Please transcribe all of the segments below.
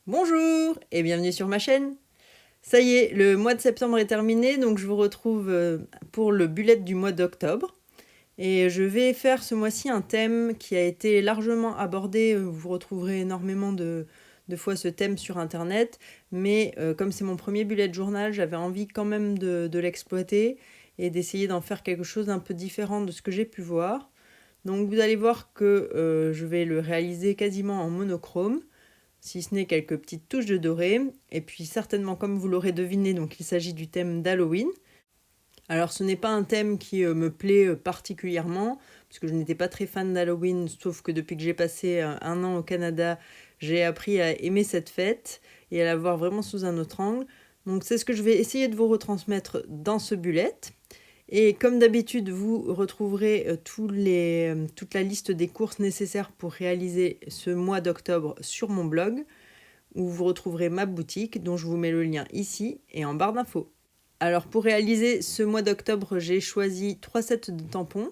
Bonjour et bienvenue sur ma chaîne. Ça y est, le mois de septembre est terminé, donc je vous retrouve pour le bullet du mois d'octobre. Et je vais faire ce mois-ci un thème qui a été largement abordé. Vous retrouverez énormément de fois ce thème sur internet, mais comme c'est mon premier bullet journal, j'avais envie quand même de l'exploiter et d'essayer d'en faire quelque chose d'un peu différent de ce que j'ai pu voir. Donc vous allez voir que je vais le réaliser quasiment en monochrome, si ce n'est quelques petites touches de doré. Et puis certainement, comme vous l'aurez deviné, donc il s'agit du thème d'Halloween. Alors ce n'est pas un thème qui me plaît particulièrement, parce que je n'étais pas très fan d'Halloween, sauf que depuis que j'ai passé un an au Canada, j'ai appris à aimer cette fête et à la voir vraiment sous un autre angle. Donc c'est ce que je vais essayer de vous retransmettre dans ce bullet. Et comme d'habitude, vous retrouverez toute la liste des courses nécessaires pour réaliser ce mois d'octobre sur mon blog, où vous retrouverez ma boutique, dont je vous mets le lien ici et en barre d'infos. Alors pour réaliser ce mois d'octobre, j'ai choisi 3 sets de tampons.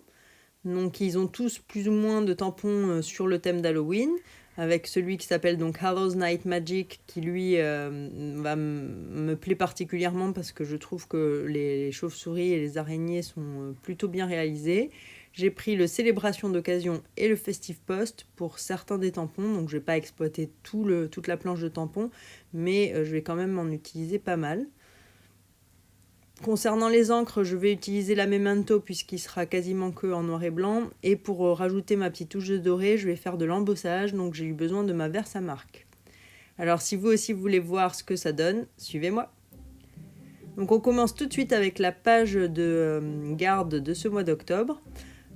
Donc ils ont tous plus ou moins de tampons sur le thème d'Halloween, avec celui qui s'appelle donc Hallows Night Magic, qui lui me plaît particulièrement parce que je trouve que les chauves-souris et les araignées sont plutôt bien réalisés. J'ai pris le Célébration d'occasion et le Festive Post pour certains des tampons, donc je ne vais pas exploiter toute la planche de tampons, mais je vais quand même en utiliser pas mal. Concernant les encres, je vais utiliser la Memento puisqu'il sera quasiment que en noir et blanc. Et pour rajouter ma petite touche de doré, je vais faire de l'embossage, donc j'ai eu besoin de ma Versamark. Alors si vous aussi voulez voir ce que ça donne, suivez-moi. Donc on commence tout de suite avec la page de garde de ce mois d'octobre,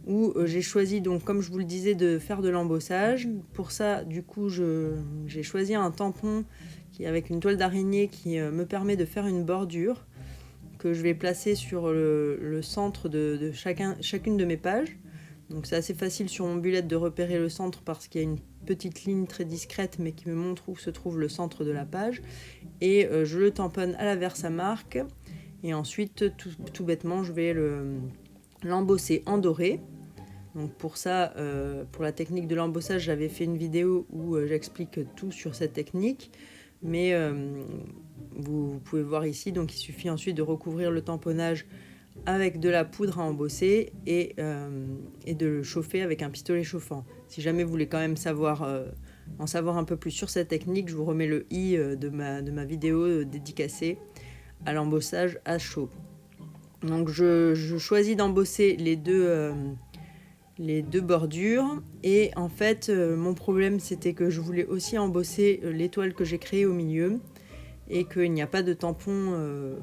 où j'ai choisi, donc comme je vous le disais, de faire de l'embossage. Pour ça, du coup, j'ai choisi un tampon avec une toile d'araignée qui me permet de faire une bordure que je vais placer sur le centre de chacune de mes pages. Donc c'est assez facile sur mon bullet de repérer le centre parce qu'il y a une petite ligne très discrète mais qui me montre où se trouve le centre de la page. Et je le tamponne à la Versamark. Et ensuite, tout bêtement, je vais l'embosser en doré. Donc pour ça, pour la technique de l'embossage, j'avais fait une vidéo où j'explique tout sur cette technique. Mais vous pouvez voir ici, donc il suffit ensuite de recouvrir le tamponnage avec de la poudre à embosser et de le chauffer avec un pistolet chauffant. Si jamais vous voulez quand même en savoir un peu plus sur cette technique, je vous remets le i de ma vidéo dédicacée à l'embossage à chaud. Donc je choisis d'embosser les deux bordures, et en fait mon problème c'était que je voulais aussi embosser l'étoile que j'ai créée au milieu et qu'il n'y a pas de tampon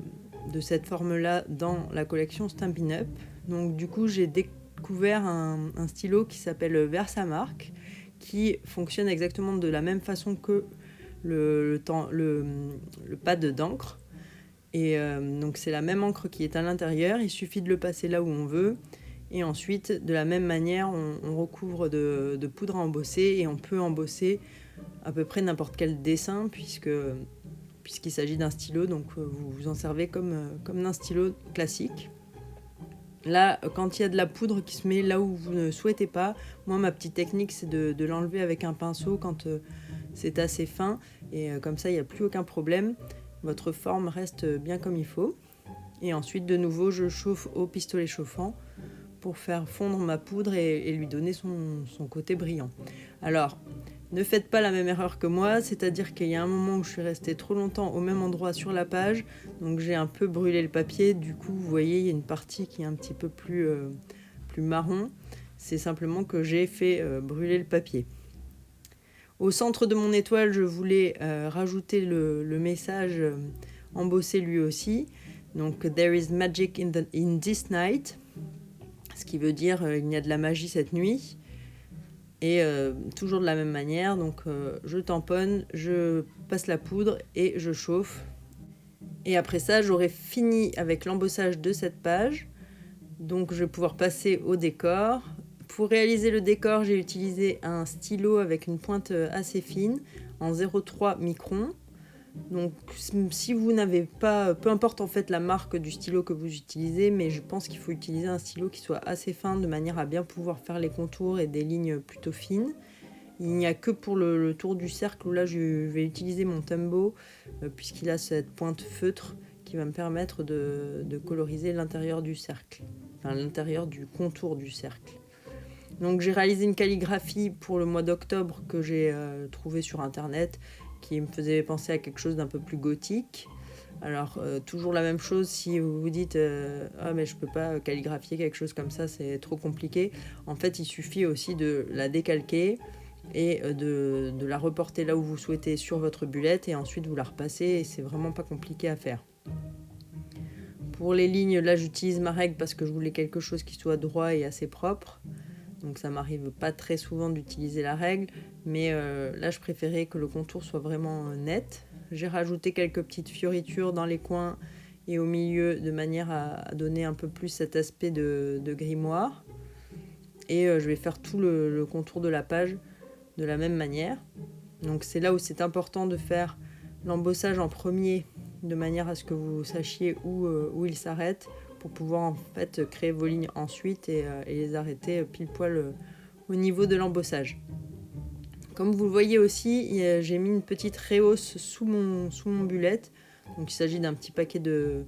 de cette forme là dans la collection Stampin' Up. Donc du coup j'ai découvert un stylo qui s'appelle Versamark, qui fonctionne exactement de la même façon que le pad d'encre. Et donc c'est la même encre qui est à l'intérieur, il suffit de le passer là où on veut. Et ensuite, de la même manière, on recouvre de poudre à embosser, et on peut embosser à peu près n'importe quel dessin puisqu'il s'agit d'un stylo, donc vous vous en servez comme d'un stylo classique. Là, quand il y a de la poudre qui se met là où vous ne souhaitez pas, moi ma petite technique c'est de l'enlever avec un pinceau quand c'est assez fin, et comme ça il n'y a plus aucun problème, votre forme reste bien comme il faut. Et ensuite de nouveau je chauffe au pistolet chauffant pour faire fondre ma poudre et lui donner son côté brillant. Alors, ne faites pas la même erreur que moi, c'est-à-dire qu'il y a un moment où je suis restée trop longtemps au même endroit sur la page, donc j'ai un peu brûlé le papier. Du coup, vous voyez, il y a une partie qui est un petit peu plus marron. C'est simplement que j'ai fait brûler le papier. Au centre de mon étoile, je voulais rajouter le message embossé lui aussi. Donc, There is magic in this night. Ce qui veut dire il y a de la magie cette nuit. Et toujours de la même manière, donc je tamponne, je passe la poudre et je chauffe. Et après ça, j'aurai fini avec l'embossage de cette page. Donc je vais pouvoir passer au décor. Pour réaliser le décor, j'ai utilisé un stylo avec une pointe assez fine en 0,3 micron. Donc si vous n'avez pas, peu importe en fait la marque du stylo que vous utilisez, mais je pense qu'il faut utiliser un stylo qui soit assez fin de manière à bien pouvoir faire les contours et des lignes plutôt fines. Il n'y a que pour le tour du cercle où là je vais utiliser mon Tombow puisqu'il a cette pointe feutre qui va me permettre de coloriser l'intérieur du cercle, enfin l'intérieur du contour du cercle. Donc j'ai réalisé une calligraphie pour le mois d'octobre que j'ai trouvée sur internet qui me faisait penser à quelque chose d'un peu plus gothique. Alors toujours la même chose si vous vous dites ah mais je peux pas calligraphier quelque chose comme ça, c'est trop compliqué. En fait il suffit aussi de la décalquer et de la reporter là où vous souhaitez sur votre bullette et ensuite vous la repassez et c'est vraiment pas compliqué à faire. Pour les lignes, là j'utilise ma règle parce que je voulais quelque chose qui soit droit et assez propre. Donc ça m'arrive pas très souvent d'utiliser la règle, mais là je préférais que le contour soit vraiment net. J'ai rajouté quelques petites fioritures dans les coins et au milieu de manière à donner un peu plus cet aspect de grimoire. Et je vais faire tout le contour de la page de la même manière. Donc c'est là où c'est important de faire l'embossage en premier de manière à ce que vous sachiez où il s'arrête pour pouvoir en fait créer vos lignes ensuite et les arrêter pile poil au niveau de l'embossage. Comme vous le voyez aussi, j'ai mis une petite rehausse sous mon bullette. Donc il s'agit d'un petit paquet de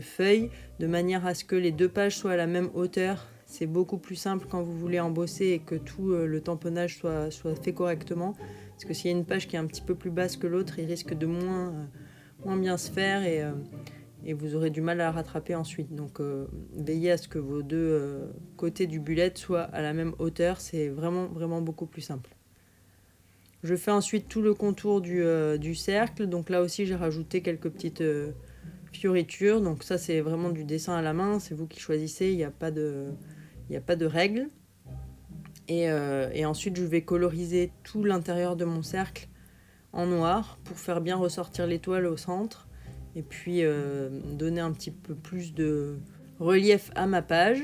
feuilles de manière à ce que les deux pages soient à la même hauteur. C'est beaucoup plus simple quand vous voulez embosser et que tout le tamponnage soit fait correctement. Parce que s'il y a une page qui est un petit peu plus basse que l'autre, il risque de moins bien se faire et vous aurez du mal à la rattraper ensuite. Donc veillez à ce que vos deux côtés du bullet soient à la même hauteur. C'est vraiment beaucoup plus simple. Je fais ensuite tout le contour du cercle. Donc là aussi, j'ai rajouté quelques petites fioritures. Donc ça, c'est vraiment du dessin à la main. C'est vous qui choisissez. Il n'y a pas de règle. Et ensuite, je vais coloriser tout l'intérieur de mon cercle en noir pour faire bien ressortir l'étoile au centre. Et puis donner un petit peu plus de relief à ma page.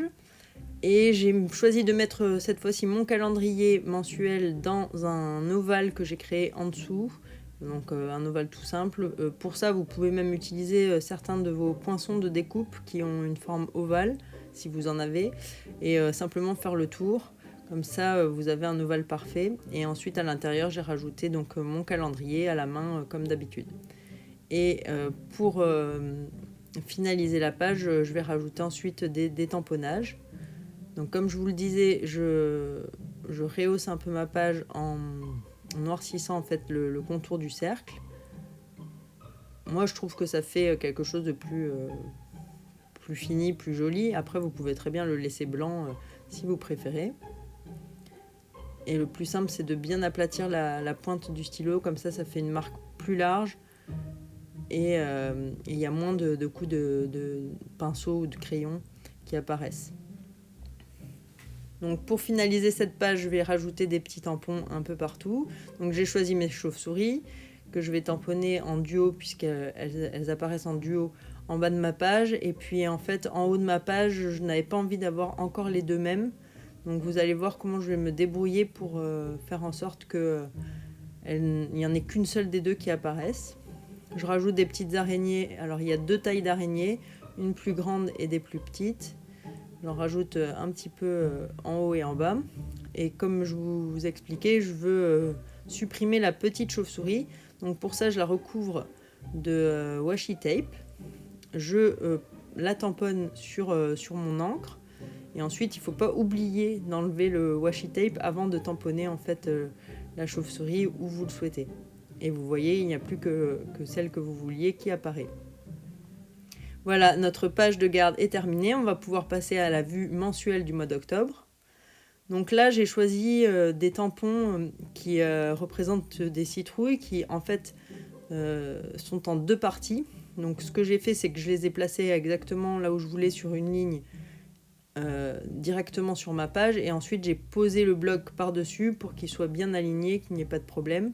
Et j'ai choisi de mettre cette fois-ci mon calendrier mensuel dans un ovale que j'ai créé en dessous. Donc un ovale tout simple. Pour ça, vous pouvez même utiliser certains de vos poinçons de découpe qui ont une forme ovale, si vous en avez, et simplement faire le tour. Comme ça, vous avez un ovale parfait. Et ensuite, à l'intérieur, j'ai rajouté donc mon calendrier à la main, comme d'habitude. Et pour finaliser la page, je vais rajouter ensuite des tamponnages. Donc comme je vous le disais, je rehausse un peu ma page en noircissant en fait le contour du cercle. Moi je trouve que ça fait quelque chose de plus fini, plus joli. Après vous pouvez très bien le laisser blanc si vous préférez. Et le plus simple c'est de bien aplatir la pointe du stylo, comme ça fait une marque plus large. Et il y a moins de coups de pinceau ou de crayon qui apparaissent. Donc pour finaliser cette page, je vais rajouter des petits tampons un peu partout. Donc j'ai choisi mes chauves-souris que je vais tamponner en duo puisqu'elles apparaissent en duo en bas de ma page. Et puis en fait en haut de ma page, je n'avais pas envie d'avoir encore les deux mêmes. Donc vous allez voir comment je vais me débrouiller pour faire en sorte qu'il n'y en ait qu'une seule des deux qui apparaissent. Je rajoute des petites araignées. Alors il y a deux tailles d'araignées, une plus grande et des plus petites. J'en rajoute un petit peu en haut et en bas. Et comme je vous expliquais, je veux supprimer la petite chauve-souris. Donc pour ça, je la recouvre de washi tape. Je la tamponne sur mon encre. Et ensuite, il ne faut pas oublier d'enlever le washi tape avant de tamponner en fait la chauve-souris où vous le souhaitez. Et vous voyez, il n'y a plus que celle que vous vouliez qui apparaît. Voilà, notre page de garde est terminée. On va pouvoir passer à la vue mensuelle du mois d'octobre. Donc là, j'ai choisi des tampons qui représentent des citrouilles qui, en fait, sont en deux parties. Donc ce que j'ai fait, c'est que je les ai placés exactement là où je voulais sur une ligne directement sur ma page. Et ensuite, j'ai posé le bloc par-dessus pour qu'il soit bien aligné, qu'il n'y ait pas de problème.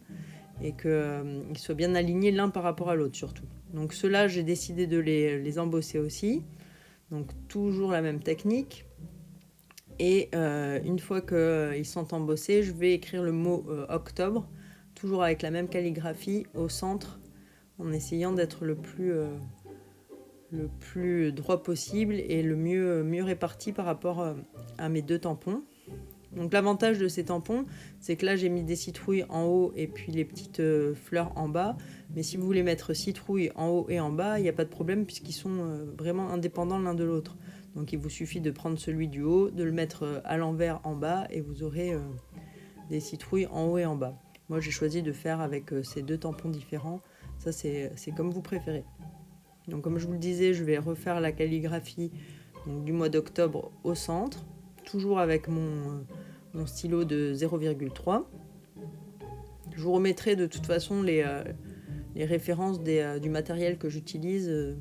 Et qu'ils soient bien alignés l'un par rapport à l'autre surtout. Donc ceux-là, j'ai décidé de les embosser aussi. Donc toujours la même technique. Et une fois qu'ils sont embossés, je vais écrire le mot octobre, toujours avec la même calligraphie au centre, en essayant d'être le plus droit possible et le mieux réparti par rapport à mes deux tampons. Donc l'avantage de ces tampons, c'est que là j'ai mis des citrouilles en haut et puis les petites fleurs en bas. Mais si vous voulez mettre citrouilles en haut et en bas, il n'y a pas de problème puisqu'ils sont vraiment indépendants l'un de l'autre. Donc il vous suffit de prendre celui du haut, de le mettre à l'envers en bas et vous aurez des citrouilles en haut et en bas. Moi j'ai choisi de faire avec ces deux tampons différents. Ça c'est comme vous préférez. Donc comme je vous le disais, je vais refaire la calligraphie donc, du mois d'octobre au centre, toujours avec mon stylo de 0,3. Je vous remettrai de toute façon les références du matériel que j'utilise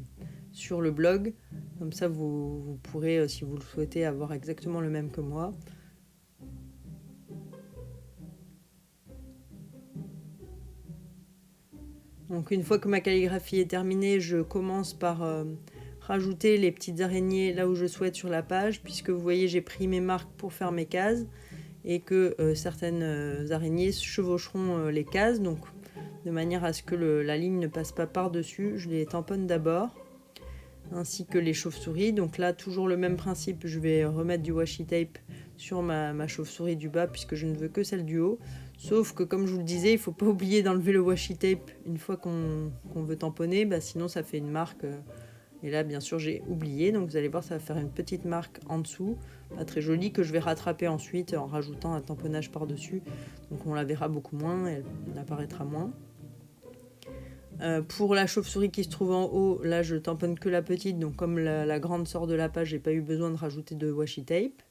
sur le blog. Comme ça, vous pourrez, si vous le souhaitez, avoir exactement le même que moi. Donc une fois que ma calligraphie est terminée, je commence par rajouter les petites araignées là où je souhaite sur la page, puisque vous voyez j'ai pris mes marques pour faire mes cases et que certaines araignées chevaucheront les cases, donc de manière à ce que la ligne ne passe pas par-dessus. Je les tamponne d'abord, ainsi que les chauves-souris. Donc là, toujours le même principe, je vais remettre du washi tape sur ma chauve-souris du bas, puisque je ne veux que celle du haut. Sauf que, comme je vous le disais, il ne faut pas oublier d'enlever le washi tape une fois qu'on veut tamponner, sinon ça fait une marque. Et là, bien sûr, j'ai oublié. Donc vous allez voir, ça va faire une petite marque en dessous, pas très jolie, que je vais rattraper ensuite en rajoutant un tamponnage par-dessus. Donc on la verra beaucoup moins, elle apparaîtra moins. Pour la chauve-souris qui se trouve en haut, là je tamponne que la petite, donc comme la grande sort de la page, j'ai pas eu besoin de rajouter de washi tape.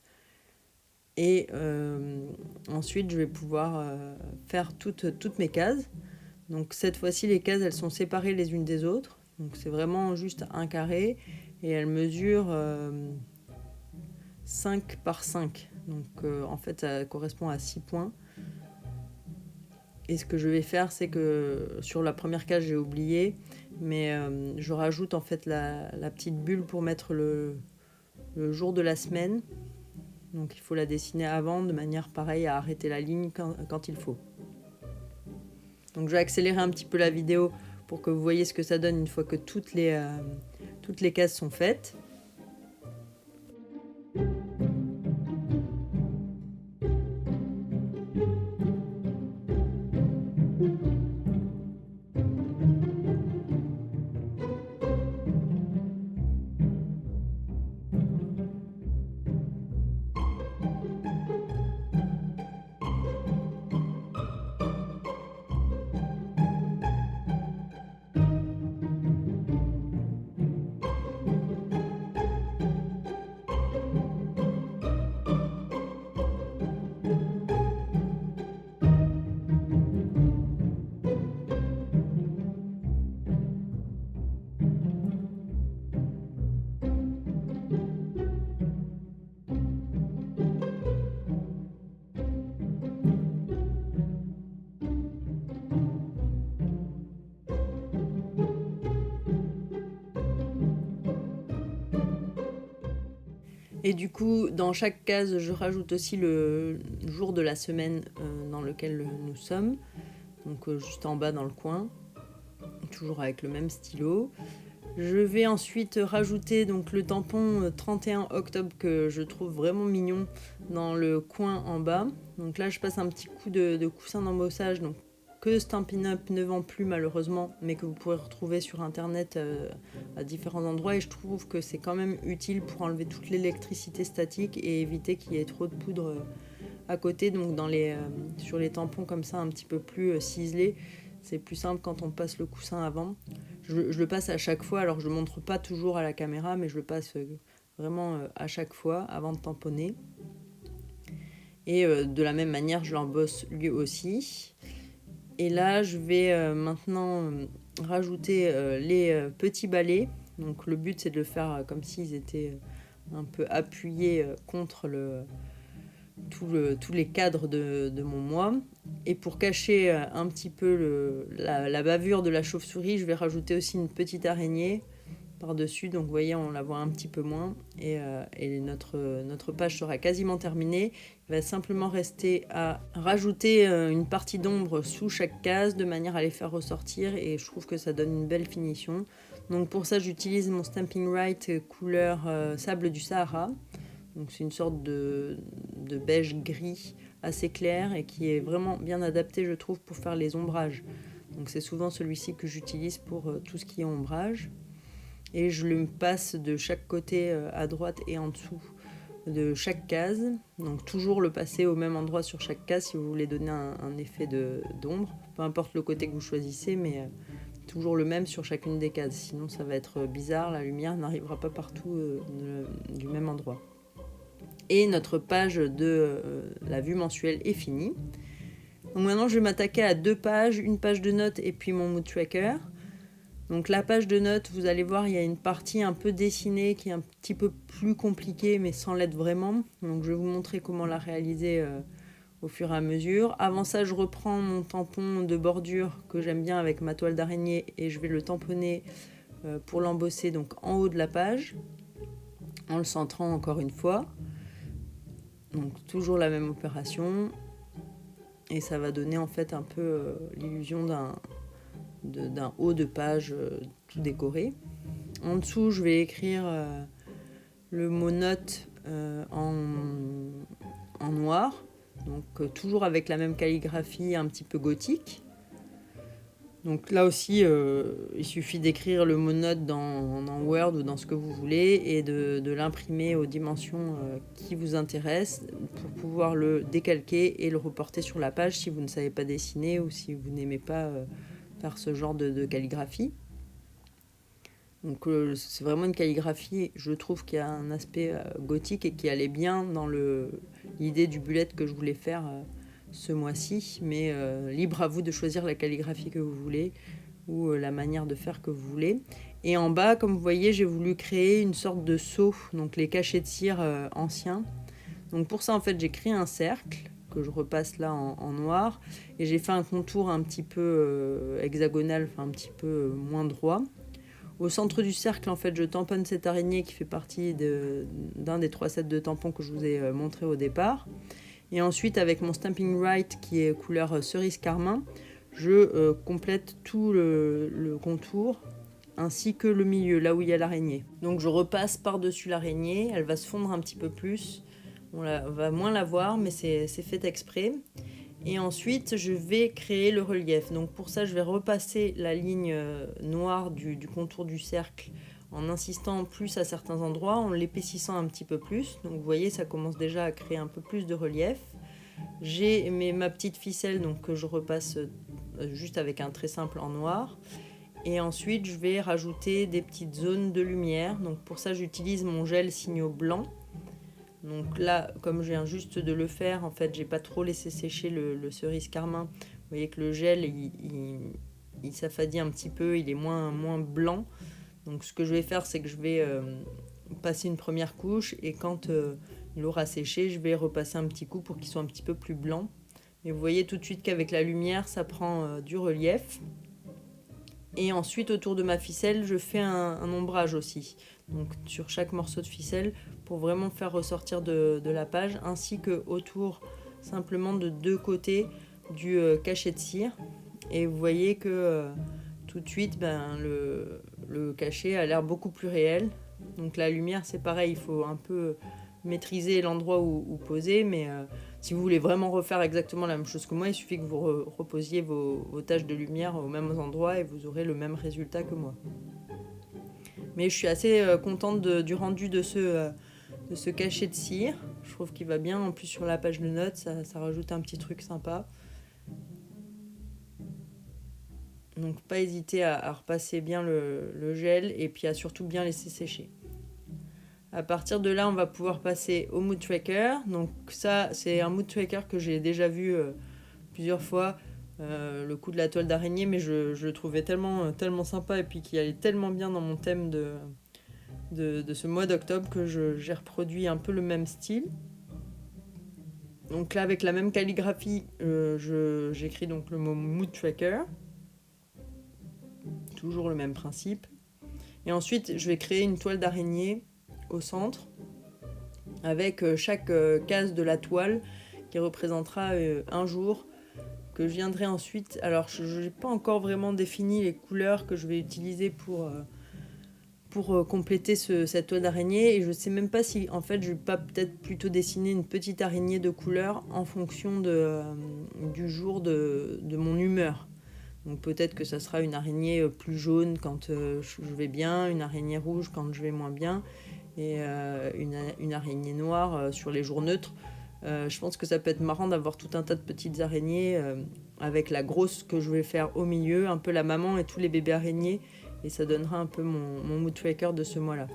Et ensuite je vais pouvoir faire toutes mes cases. Donc cette fois-ci les cases elles sont séparées les unes des autres, donc c'est vraiment juste un carré et elles mesurent 5 par 5, donc en fait ça correspond à 6 points. Et ce que je vais faire, c'est que sur la première case, j'ai oublié, mais je rajoute en fait la petite bulle pour mettre le jour de la semaine. Donc il faut la dessiner avant, de manière pareille à arrêter la ligne quand il faut. Donc je vais accélérer un petit peu la vidéo pour que vous voyez ce que ça donne une fois que toutes les cases sont faites. Et du coup, dans chaque case, je rajoute aussi le jour de la semaine dans lequel nous sommes. Donc juste en bas dans le coin, toujours avec le même stylo. Je vais ensuite rajouter donc le tampon 31 octobre que je trouve vraiment mignon dans le coin en bas. Donc là, je passe un petit coup de coussin d'embossage, donc que Stampin' Up ne vend plus malheureusement, mais que vous pourrez retrouver sur internet à différents endroits, et je trouve que c'est quand même utile pour enlever toute l'électricité statique et éviter qu'il y ait trop de poudre à côté. Donc sur les tampons comme ça un petit peu plus ciselés, c'est plus simple quand on passe le coussin avant. Je le passe à chaque fois, alors je ne le montre pas toujours à la caméra, mais je le passe vraiment à chaque fois avant de tamponner. Et de la même manière, je l'embosse lui aussi. Et là, je vais maintenant rajouter les petits balais. Donc le but, c'est de le faire comme s'ils étaient un peu appuyés contre tous les cadres de mon mois. Et pour cacher un petit peu la bavure de la chauve-souris, je vais rajouter aussi une petite araignée par-dessus. Donc vous voyez, on la voit un petit peu moins. Et notre page sera quasiment terminée. Il va simplement rester à rajouter une partie d'ombre sous chaque case de manière à les faire ressortir. Et je trouve que ça donne une belle finition. Donc pour ça, j'utilise mon Stampin' Right couleur sable du Sahara. Donc c'est une sorte de beige gris assez clair et qui est vraiment bien adapté, je trouve, pour faire les ombrages. Donc c'est souvent celui-ci que j'utilise pour tout ce qui est ombrage. Et je le passe de chaque côté à droite et en dessous de chaque case. Donc toujours le passer au même endroit sur chaque case si vous voulez donner un effet d'ombre. Peu importe le côté que vous choisissez, mais toujours le même sur chacune des cases. Sinon ça va être bizarre, la lumière n'arrivera pas partout du même endroit. Et notre page de la vue mensuelle est finie. Donc maintenant je vais m'attaquer à 2 pages, une page de notes et puis mon mood tracker. Donc la page de notes, vous allez voir, il y a une partie un peu dessinée qui est un petit peu plus compliquée mais sans l'être vraiment. Donc je vais vous montrer comment la réaliser au fur et à mesure. Avant ça, je reprends mon tampon de bordure que j'aime bien avec ma toile d'araignée et je vais le tamponner pour l'embosser donc en haut de la page en le centrant encore une fois. Donc toujours la même opération et ça va donner en fait un peu l'illusion d'un haut de page tout décoré. En dessous, je vais écrire le mot note en noir, donc toujours avec la même calligraphie un petit peu gothique. Donc là aussi, il suffit d'écrire le mot note dans Word ou dans ce que vous voulez et de l'imprimer aux dimensions qui vous intéressent pour pouvoir le décalquer et le reporter sur la page si vous ne savez pas dessiner ou si vous n'aimez pas faire ce genre de calligraphie. Donc c'est vraiment une calligraphie, je trouve, qui a un aspect gothique et qui allait bien dans l'idée du bullet que je voulais faire ce mois-ci, mais libre à vous de choisir la calligraphie que vous voulez ou la manière de faire que vous voulez. Et en bas, comme vous voyez, j'ai voulu créer une sorte de sceau, donc les cachets de cire anciens. Donc pour ça, en fait, j'ai créé un cercle que je repasse là en noir et j'ai fait un contour un petit peu hexagonal, enfin un petit peu moins droit. Au centre du cercle, en fait, je tamponne cette araignée qui fait partie d'un des 3 sets de tampons que je vous ai montré au départ. Et ensuite, avec mon Stamping Right qui est couleur cerise carmin, je complète tout le contour ainsi que le milieu, là où il y a l'araignée. Donc je repasse par-dessus l'araignée, elle va se fondre un petit peu plus. On va moins la voir, mais c'est fait exprès. Et ensuite, je vais créer le relief. Donc pour ça, je vais repasser la ligne noire du contour du cercle en insistant plus à certains endroits, en l'épaississant un petit peu plus. Donc vous voyez, ça commence déjà à créer un peu plus de relief. J'ai ma petite ficelle donc, que je repasse juste avec un trait simple en noir. Et ensuite, je vais rajouter des petites zones de lumière. Donc pour ça, j'utilise mon gel signaux blanc. Donc là, comme je viens juste de le faire, en fait, j'ai pas trop laissé sécher le cerise carmin. Vous voyez que le gel, il s'affadit un petit peu, il est moins blanc. Donc ce que je vais faire, c'est que je vais passer une première couche et quand il aura séché, je vais repasser un petit coup pour qu'il soit un petit peu plus blanc. Et vous voyez tout de suite qu'avec la lumière, ça prend du relief. Et ensuite, autour de ma ficelle, je fais un ombrage aussi. Donc sur chaque morceau de ficelle pour vraiment faire ressortir de la page, ainsi que autour simplement de 2 côtés du cachet de cire. Et vous voyez que tout de suite, le cachet a l'air beaucoup plus réel. Donc la lumière, c'est pareil, il faut un peu maîtriser l'endroit où poser, mais si vous voulez vraiment refaire exactement la même chose que moi, il suffit que vous reposiez vos taches de lumière aux mêmes endroits et vous aurez le même résultat que moi. Mais je suis assez contente du rendu de ce cachet de cire. Je trouve qu'il va bien, en plus sur la page de notes, ça rajoute un petit truc sympa. Donc pas hésiter à repasser bien le gel et puis à surtout bien laisser sécher. À partir de là, on va pouvoir passer au mood tracker. Donc ça, c'est un mood tracker que j'ai déjà vu plusieurs fois, le coup de la toile d'araignée, mais je le trouvais tellement sympa et puis qui allait tellement bien dans mon thème de ce mois d'octobre que j'ai reproduit un peu le même style. Donc là, avec la même calligraphie, j'écris donc le mot mood tracker. Toujours le même principe. Et ensuite, je vais créer une toile d'araignée au centre avec chaque case de la toile qui représentera un jour que je viendrai ensuite. Alors, je n'ai pas encore vraiment défini les couleurs que je vais utiliser pour pour compléter cette toile d'araignée. Et je sais même pas si en fait je vais pas peut-être plutôt dessiner une petite araignée de couleur en fonction du jour de mon humeur. Donc peut-être que ça sera une araignée plus jaune quand je vais bien, une araignée rouge quand je vais moins bien, et une araignée noire sur les jours neutres. Je pense que ça peut être marrant d'avoir tout un tas de petites araignées avec la grosse que je vais faire au milieu, un peu la maman et tous les bébés araignées, et ça donnera un peu mon mood tracker de ce mois-là.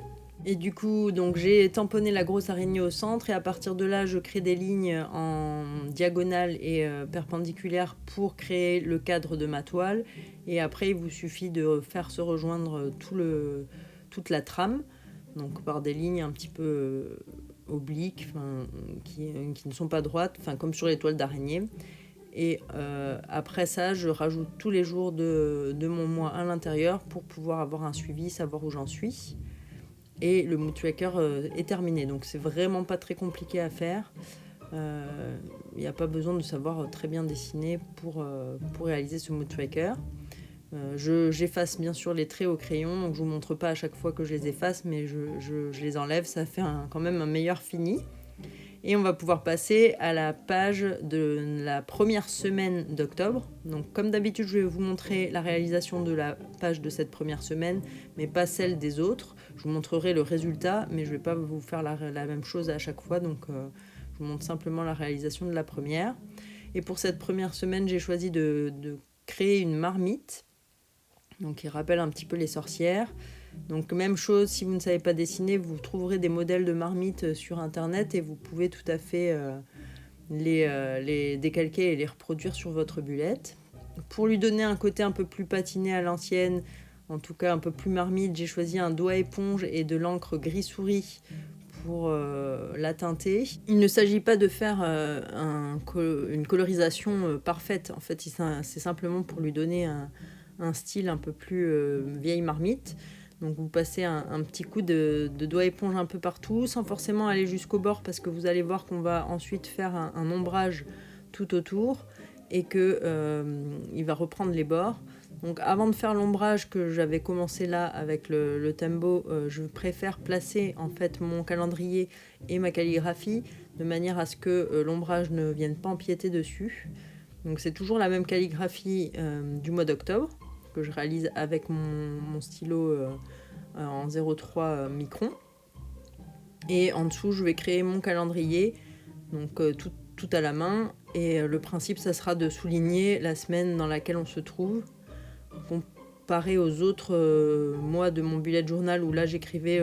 Et du coup, donc j'ai tamponné la grosse araignée au centre, et à partir de là, je crée des lignes en diagonale et perpendiculaire pour créer le cadre de ma toile. Et après, il vous suffit de faire se rejoindre toute la trame, donc par des lignes un petit peu obliques, qui ne sont pas droites, comme sur les toiles d'araignée. Et après ça, je rajoute tous les jours de mon mois à l'intérieur pour pouvoir avoir un suivi, savoir où j'en suis. Et le mood tracker est terminé. Donc c'est vraiment pas très compliqué à faire. Il n'y a pas besoin de savoir très bien dessiner pour réaliser ce mood tracker. J'efface bien sûr les traits au crayon, donc je vous montre pas à chaque fois que je les efface, mais je les enlève, ça fait quand même un meilleur fini. Et on va pouvoir passer à la page de la première semaine d'octobre. Donc comme d'habitude, je vais vous montrer la réalisation de la page de cette première semaine, mais pas celle des autres. Je vous montrerai le résultat, mais je ne vais pas vous faire la même chose à chaque fois. Donc je vous montre simplement la réalisation de la première. Et pour cette première semaine, j'ai choisi de créer une marmite, donc qui rappelle un petit peu les sorcières. Donc même chose, si vous ne savez pas dessiner, vous trouverez des modèles de marmites sur internet et vous pouvez tout à fait les décalquer et les reproduire sur votre bullette. Pour lui donner un côté un peu plus patiné à l'ancienne, en tout cas un peu plus marmite, j'ai choisi un doigt éponge et de l'encre gris souris pour la teinter. Il ne s'agit pas de faire une colorisation parfaite, en fait c'est simplement pour lui donner un style un peu plus vieille marmite. Donc vous passez un petit coup de doigt éponge un peu partout, sans forcément aller jusqu'au bord, parce que vous allez voir qu'on va ensuite faire un ombrage tout autour et qu'il va reprendre les bords. Donc avant de faire l'ombrage que j'avais commencé là avec le Tembo, je préfère placer en fait mon calendrier et ma calligraphie de manière à ce que l'ombrage ne vienne pas empiéter dessus. Donc c'est toujours la même calligraphie du mois d'octobre que je réalise avec mon stylo en 0,3 micron. Et en dessous, je vais créer mon calendrier, donc tout à la main. Et le principe, ça sera de souligner la semaine dans laquelle on se trouve, comparé aux autres mois de mon bullet journal où là, j'écrivais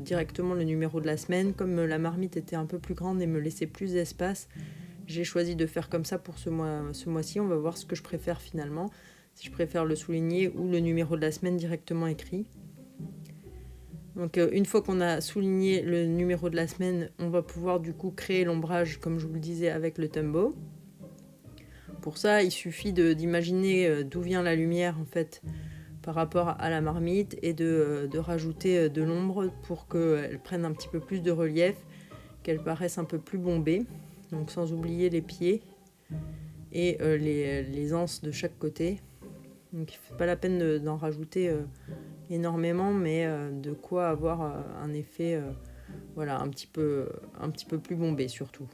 directement le numéro de la semaine. Comme la marmite était un peu plus grande et me laissait plus d'espace, j'ai choisi de faire comme ça pour ce mois-ci. On va voir ce que je préfère finalement. Si je préfère le souligner ou le numéro de la semaine directement écrit. Donc une fois qu'on a souligné le numéro de la semaine, on va pouvoir du coup créer l'ombrage comme je vous le disais avec le Tembo. Pour ça, il suffit d'imaginer d'où vient la lumière en fait par rapport à la marmite et de rajouter de l'ombre pour qu'elle prenne un petit peu plus de relief, qu'elle paraisse un peu plus bombée. Donc sans oublier les pieds et les anses de chaque côté. Donc il ne fait pas la peine d'en rajouter énormément, mais de quoi avoir un effet un petit peu plus bombé surtout.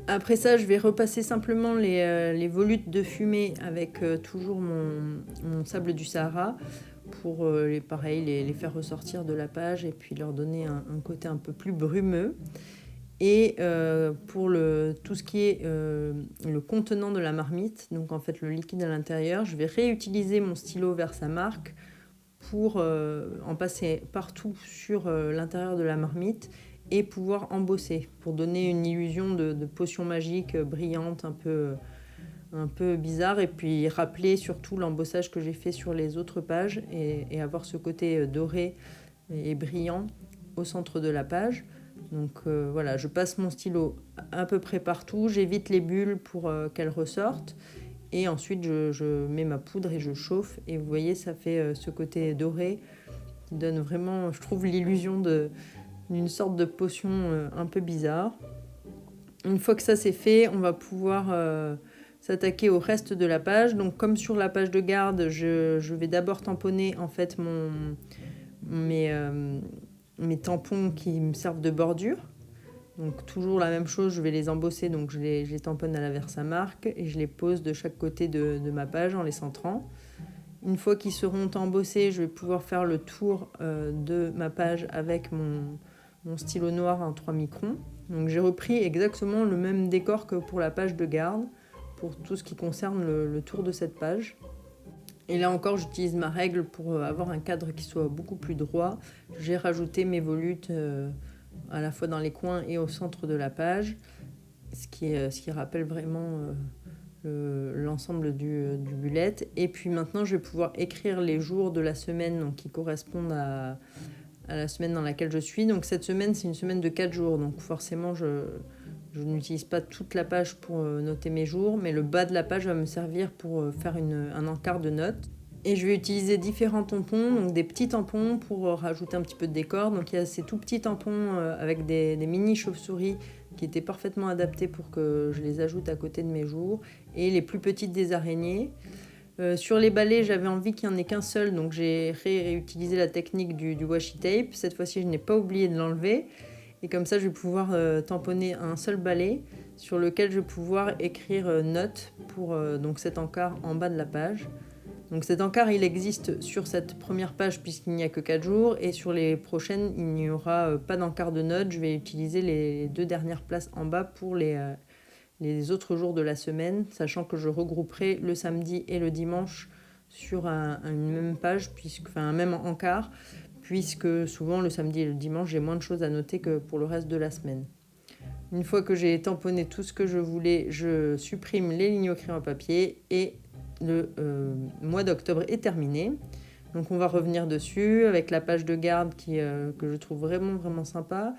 Après ça, je vais repasser simplement les volutes de fumée avec toujours mon sable du Sahara pour les faire ressortir de la page et puis leur donner un côté un peu plus brumeux. Et pour tout ce qui est le contenant de la marmite, donc en fait le liquide à l'intérieur, je vais réutiliser mon stylo Versamark pour en passer partout sur l'intérieur de la marmite et pouvoir embosser pour donner une illusion de potion magique brillante, un peu bizarre, et puis rappeler surtout l'embossage que j'ai fait sur les autres pages et avoir ce côté doré et brillant au centre de la page. Donc voilà, je passe mon stylo à peu près partout, j'évite les bulles pour qu'elles ressortent et ensuite je mets ma poudre et je chauffe et vous voyez ça fait ce côté doré qui donne vraiment, je trouve, l'illusion d'une sorte de potion un peu bizarre. Une fois que ça c'est fait, on va pouvoir s'attaquer au reste de la page. Donc comme sur la page de garde, je vais d'abord tamponner en fait mes tampons qui me servent de bordure. Donc toujours la même chose, je vais les embosser, donc je les tamponne à la Versamark et je les pose de chaque côté de ma page en les centrant. Une fois qu'ils seront embossés, je vais pouvoir faire le tour de ma page avec mon stylo noir en 3 microns. Donc j'ai repris exactement le même décor que pour la page de garde, pour tout ce qui concerne le tour de cette page. Et là encore, j'utilise ma règle pour avoir un cadre qui soit beaucoup plus droit. J'ai rajouté mes volutes à la fois dans les coins et au centre de la page, ce qui rappelle vraiment l'ensemble du bullet. Et puis maintenant, je vais pouvoir écrire les jours de la semaine donc, qui correspondent à la semaine dans laquelle je suis. Donc cette semaine, c'est une semaine de 4 jours. Donc forcément, je n'utilise pas toute la page pour noter mes jours, mais le bas de la page va me servir pour faire un encart de notes. Et je vais utiliser différents tampons, donc des petits tampons pour rajouter un petit peu de décor. Donc il y a ces tout petits tampons avec des mini chauves-souris qui étaient parfaitement adaptés pour que je les ajoute à côté de mes jours. Et les plus petites des araignées. Sur les balais, j'avais envie qu'il n'y en ait qu'un seul, donc j'ai réutilisé la technique du washi tape. Cette fois-ci, je n'ai pas oublié de l'enlever. Et comme ça, je vais pouvoir tamponner un seul balai sur lequel je vais pouvoir écrire note pour donc cet encart en bas de la page. Donc cet encart, il existe sur cette première page puisqu'il n'y a que 4 jours. Et sur les prochaines, il n'y aura pas d'encart de note. Je vais utiliser les 2 dernières places en bas pour les autres jours de la semaine, sachant que je regrouperai le samedi et le dimanche sur une même page, un même encart, puisque souvent le samedi et le dimanche, j'ai moins de choses à noter que pour le reste de la semaine. Une fois que j'ai tamponné tout ce que je voulais, je supprime les lignes au crayon à papier et le mois d'octobre est terminé. Donc on va revenir dessus avec la page de garde que je trouve vraiment, vraiment sympa.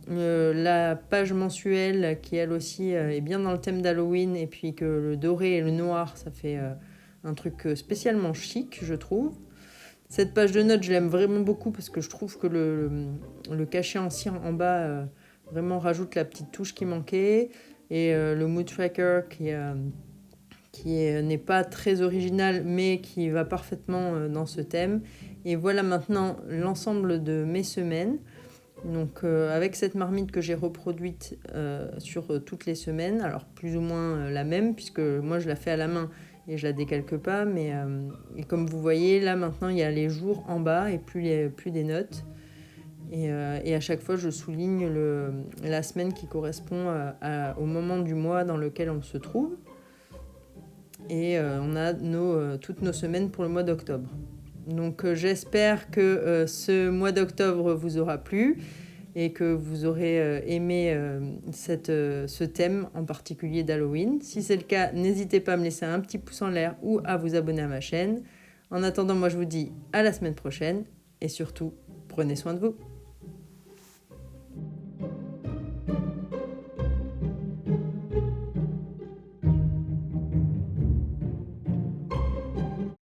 La page mensuelle qui elle aussi est bien dans le thème d'Halloween et puis que le doré et le noir ça fait un truc spécialement chic je trouve. Cette page de notes je l'aime vraiment beaucoup parce que je trouve que le cachet en cire en bas vraiment rajoute la petite touche qui manquait et le mood tracker qui n'est pas très original mais qui va parfaitement dans ce thème. Et voilà maintenant l'ensemble de mes semaines. Donc avec cette marmite que j'ai reproduite sur toutes les semaines, alors plus ou moins la même puisque moi je la fais à la main et je la décalque pas, mais et comme vous voyez là maintenant il y a les jours en bas et plus des notes et à chaque fois je souligne la semaine qui correspond au moment du mois dans lequel on se trouve et on a toutes nos semaines pour le mois d'octobre. Donc j'espère que ce mois d'octobre vous aura plu et que vous aurez aimé ce thème en particulier d'Halloween. Si c'est le cas, n'hésitez pas à me laisser un petit pouce en l'air ou à vous abonner à ma chaîne. En attendant, moi je vous dis à la semaine prochaine et surtout, prenez soin de vous.